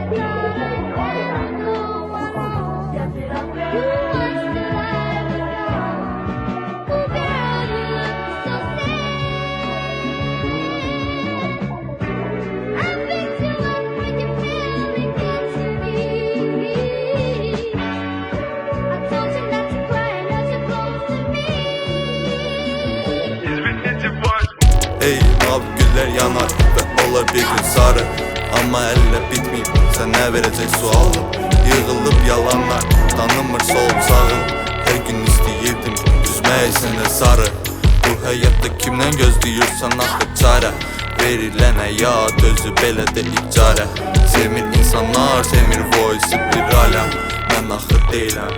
Ey mavi güller yanar ve olar bir gün sarı. Ama elle bitmeyip sen ne verecek sual? Yığılıp yalanlar tanımır sol sağım. Her gün isteyirdim üzmeyi sene sarı. Bu hayatta kimden gözlüyorsan akıl çare. Verilene ya özü belə de icare. Sevmir insanlar, sevmir voice bir alem. Ben axı deyiləm,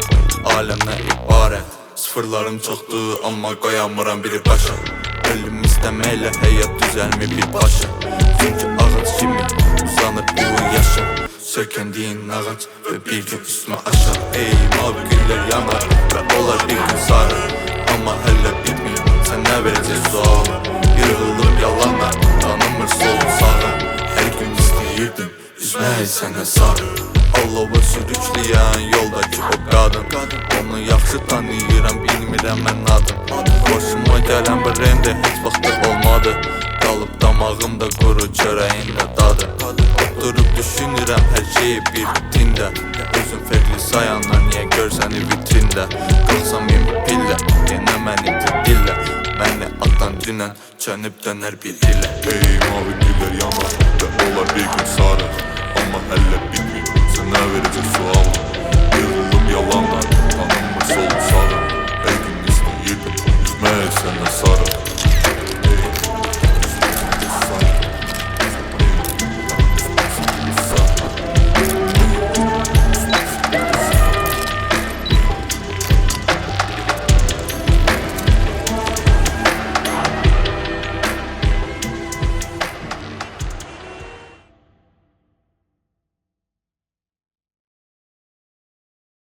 alemden ibaret. Sıfırlarım çoxdur amma qoyamıram biri başa. Ölüm istemeyle hayat düzelmi bir başa. Çünkü ağaç kimi uzanır bu yaşa. Sökendiğin ağaç ve bir gün üstüme aşağı. Ey mavi güller yanar ve olar bir gün sarı. Ama hele bitmiyor, sen ne vereceksin sual? Yığılıp yalanlar tanımır sol sağı. Her gün isteyirdim üzmeyi sene sarı. Allah'a sürükleyen yoldaki o kadın. Onu yaxşı tanıyıram, bilmirəm mən adım. Başıma gələn bir remdə heç vaxtı olmadı. Qalıb damağımda quru çörəyində dadı. Oturup düşünürəm hər şeyi bir rutində. Özüm fərqli sayanlar niyə görsəni vitrində. Qalsam bir pillə, yenə məni dillə. Məni atan dünən çönüb dönər bir dilə. Ey mavi güller yanar və olar bir gün sarı.